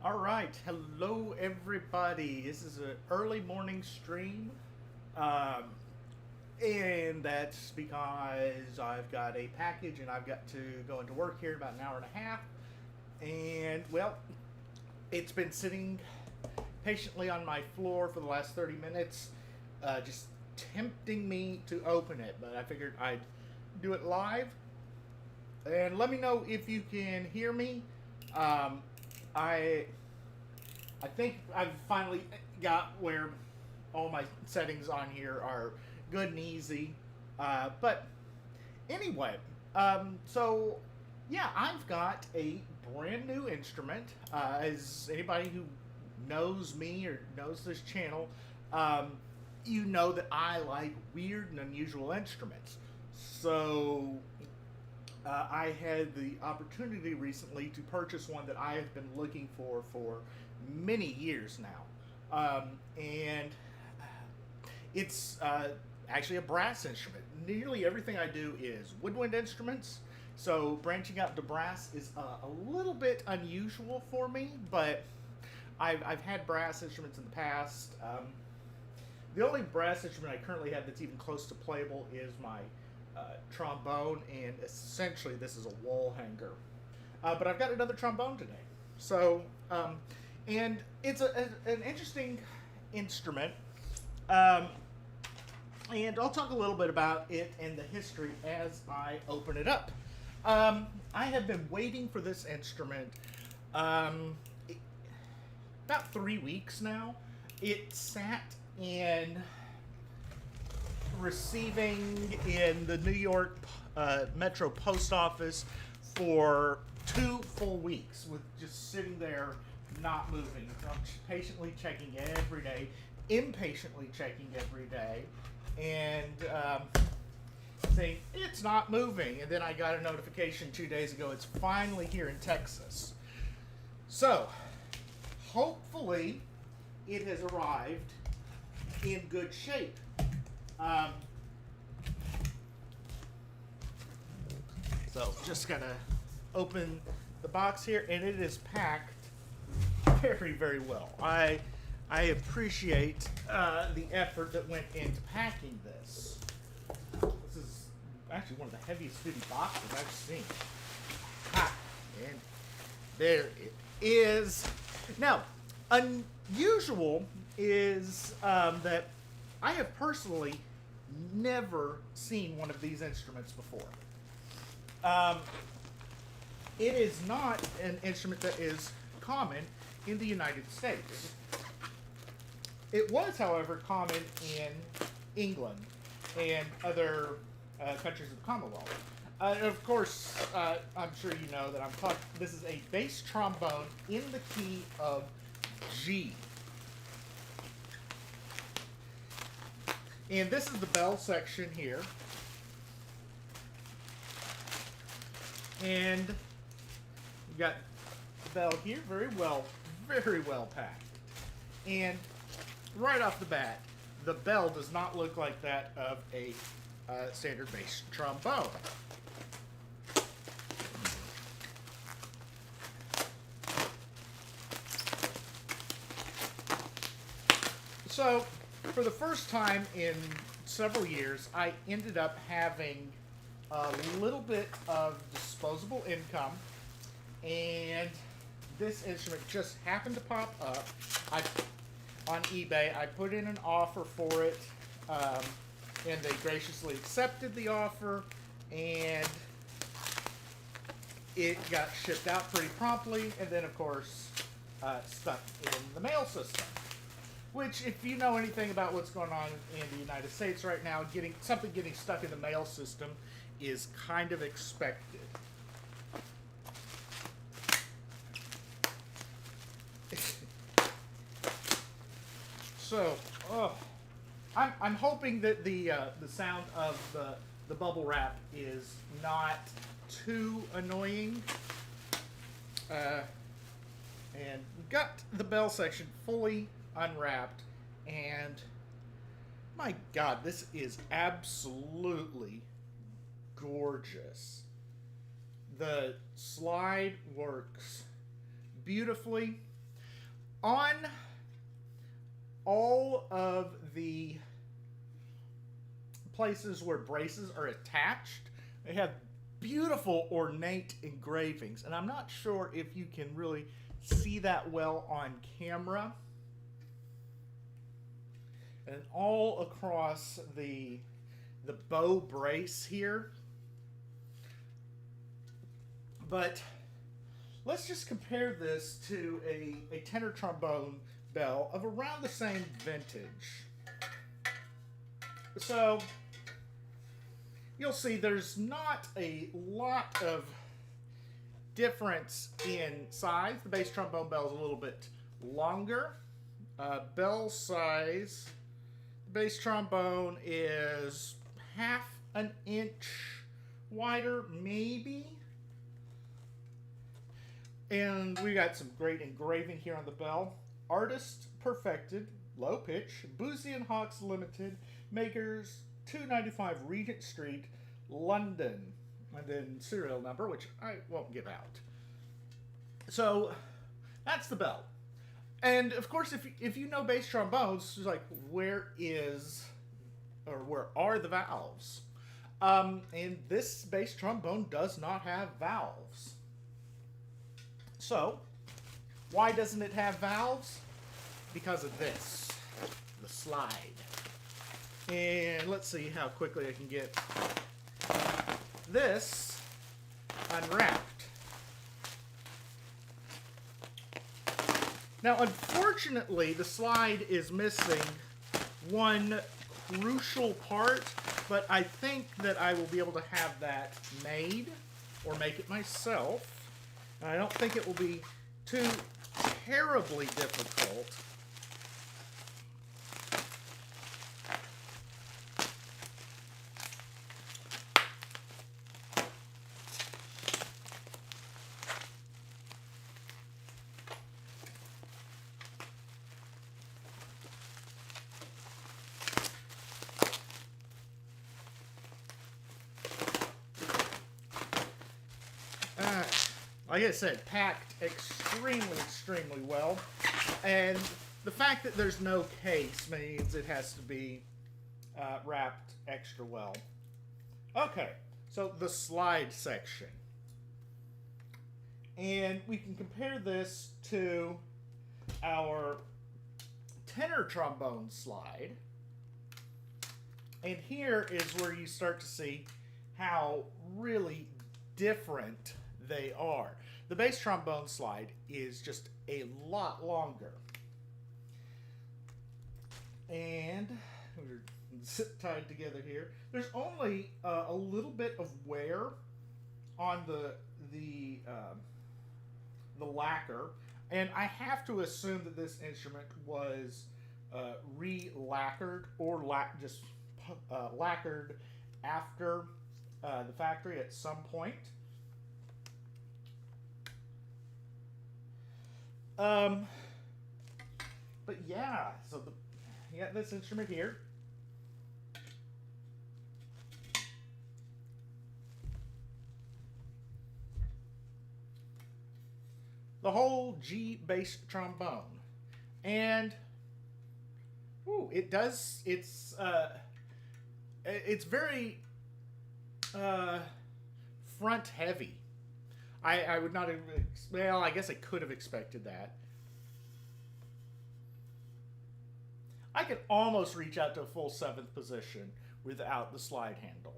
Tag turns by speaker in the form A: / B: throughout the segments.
A: All right, hello everybody. This is an early morning stream, um, and that's because I've got a package and I've got to go into work here in about an hour and a half. And well, it's been sitting patiently on my floor for the last 30 minutes, just tempting me to open it. But I figured I'd do it live, and let me know if you can hear me. Um, I I think I've finally got where all my settings on here are good and easy. But anyway, so yeah, I've got a brand new instrument. As anybody who knows me or knows this channel, um, you know that I like weird and unusual instruments. So I had the opportunity recently to purchase one that I have been looking for many years now, and it's actually a brass instrument. Nearly everything I do is woodwind instruments, so branching out to brass is a little bit unusual for me, but I've had brass instruments in the past. The only brass instrument I currently have that's even close to playable is my trombone, and essentially this is a wall hanger. But I've got another trombone today. So, and it's an interesting instrument. Um, and I'll talk a little bit about it and the history as I open it up. I have been waiting for this instrument um, about 3 weeks now. It sat in receiving in the New York Metro Post Office for 2 full weeks, with just sitting there not moving. So I'm patiently checking every day, impatiently checking every day, and saying it's not moving. And then I got a notification 2 days ago it's finally here in Texas. So hopefully it has arrived in good shape. Um, so just gonna open the box here, and it is packed very, very well. I appreciate the effort that went into packing this. This is actually one of the heaviest duty boxes I've seen. Ah, and there it is. Now, unusual is that I have personally never seen one of these instruments before. Um, it is not an instrument that is common in the United States. It was, however, common in England and other countries of the Commonwealth. Of course, I'm sure you know that I'm talking. This is a bass trombone in the key of G. And this is the bell section here. And you've got the bell here, very well packed. And right off the bat, the bell does not look like that of a standard bass trombone. So, for the first time in several years, I ended up having a little bit of disposable income, and this instrument just happened to pop up on eBay. I put in an offer for it, and they graciously accepted the offer, and it got shipped out pretty promptly, and then, of course, stuck in the mail system. Which, if you know anything about what's going on in the United States right now, getting stuck in the mail system is kind of expected. So, I'm hoping that the sound of the bubble wrap is not too annoying. And got the bell section fully unwrapped, and my God, this is absolutely gorgeous. The slide works beautifully. On all of the places where braces are attached, they have beautiful ornate engravings, and I'm not sure if you can really see that well on camera. And all across the bow brace here. But let's just compare this to a tenor trombone bell of around the same vintage. So you'll see there's not a lot of difference in size. The bass trombone bell is a little bit longer. Bell size, the bass trombone is half an inch wider, maybe. And we got some great engraving here on the bell. Artist perfected, low pitch, Boozy and Hawks Limited, makers 295 Regent Street, London, and then serial number, which I won't give out. So that's the bell. And of course, if you know bass trombones, it's like, where are the valves? And this bass trombone does not have valves. So why doesn't it have valves? Because of this, the slide. And let's see how quickly I can get this unwrapped. Now, unfortunately, the slide is missing one crucial part, but I think that I will be able to have that made or make it myself. And I don't think it will be too terribly difficult. Like I said, packed extremely well. And the fact that there's no case means it has to be wrapped extra well. Okay, so the slide section. And we can compare this to our tenor trombone slide. And here is where you start to see how really different they are. The bass trombone slide is just a lot longer. And we're zip tied together here. There's only a little bit of wear on the lacquer, and I have to assume that this instrument was re-lacquered or just lacquered after the factory at some point. But yeah, so you got this instrument here. The whole G bass trombone. And it's very front heavy. I would not have, well, I guess I could have expected that. I could almost reach out to a full 7th position without the slide handle.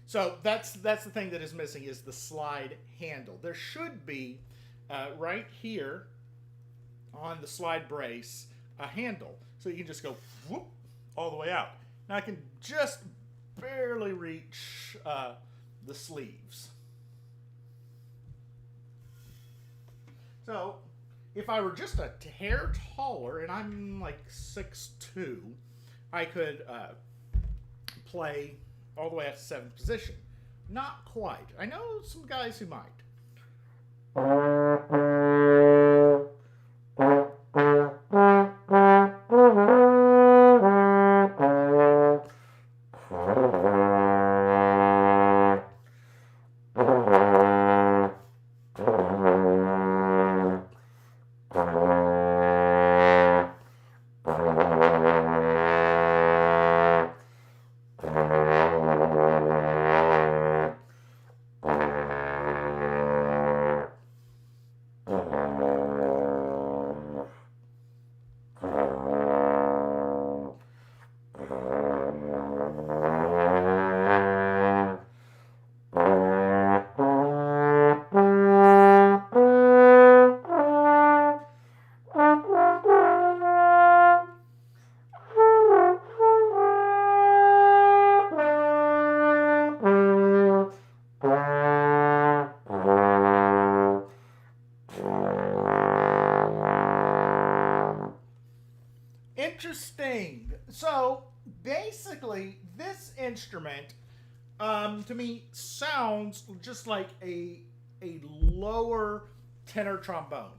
A: So that's the thing that is missing, is the slide handle. There should be, right here on the slide brace, a handle. So you can just go whoop all the way out. Now I can just barely reach the sleeves. So if I were just a hair taller, and I'm like 6'2", I could play all the way up to 7th position. Not quite. I know some guys who might. interesting. So basically, this instrument, to me, sounds just like a lower tenor trombone.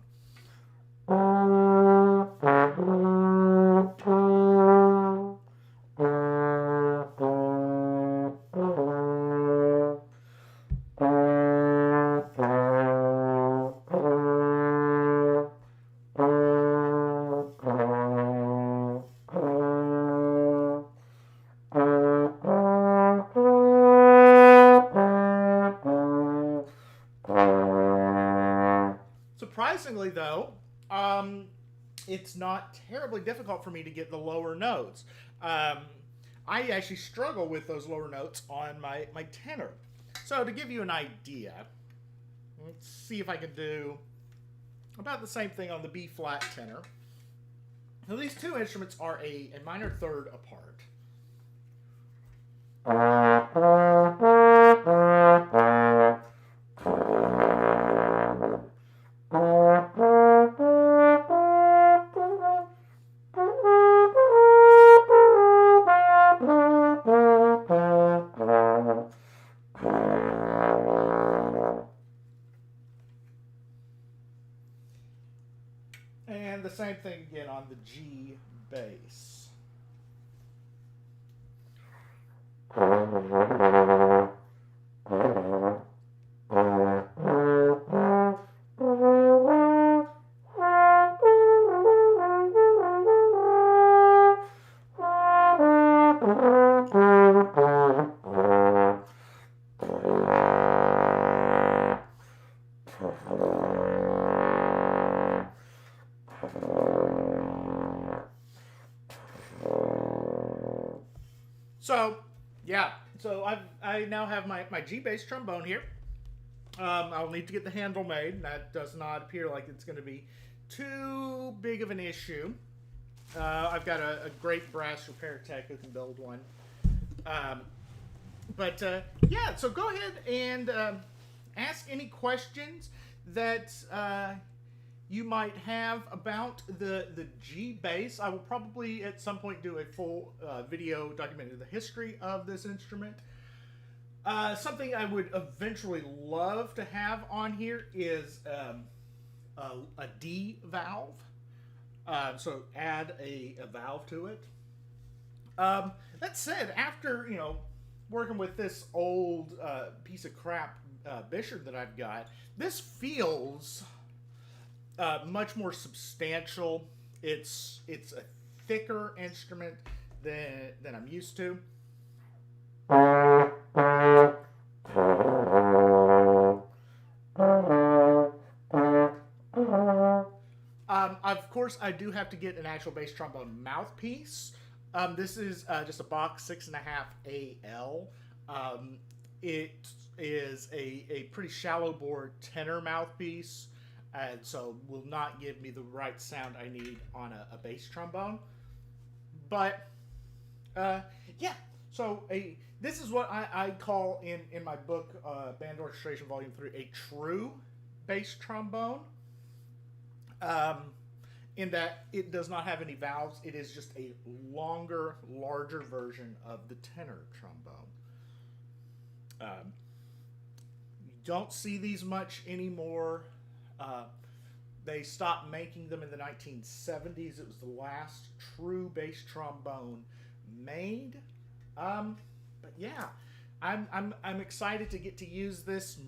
A: Surprisingly, though, it's not terribly difficult for me to get the lower notes. Um, I actually struggle with those lower notes on my tenor. So to give you an idea, let's see if I can do about the same thing on the B flat tenor. So these two instruments are a minor third apart. And the same thing again on the G bass. So, yeah. So I now have my G bass trombone here. I'll need to get the handle made. That does not appear like it's going to be too big of an issue. I've got a great brass repair tech who can build one. Yeah, so go ahead and ask any questions that you might have about the G bass. I will probably at some point do a full video documenting the history of this instrument. Something I would eventually love to have on here is a D valve. So add a valve to it. That said, after working with this old piece of crap Bishop that I've got, this feels much more substantial. It's a thicker instrument than I'm used to. Of course, I do have to get an actual bass trombone mouthpiece. This is just a box 6.5 AL. It is a pretty shallow bore tenor mouthpiece, and so will not give me the right sound I need on a bass trombone. But yeah, so this is what I call in my book, Band Orchestration Volume 3, a true bass trombone. In that it does not have any valves. It is just a longer, larger version of the tenor trombone. You don't see these much anymore. They stopped making them in the 1970s. It was the last true bass trombone made. But yeah, I'm excited to get to use this,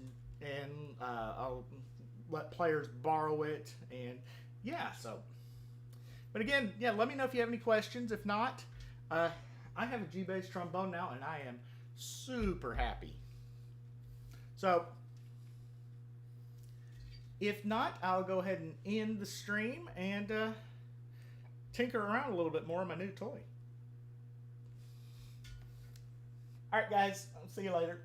A: and I'll let players borrow it, and yeah, so. But again, yeah, let me know if you have any questions. If not, I have a G bass trombone now, and I am super happy. So, if not, I'll go ahead and end the stream and tinker around a little bit more on my new toy. All right, guys, I'll see you later.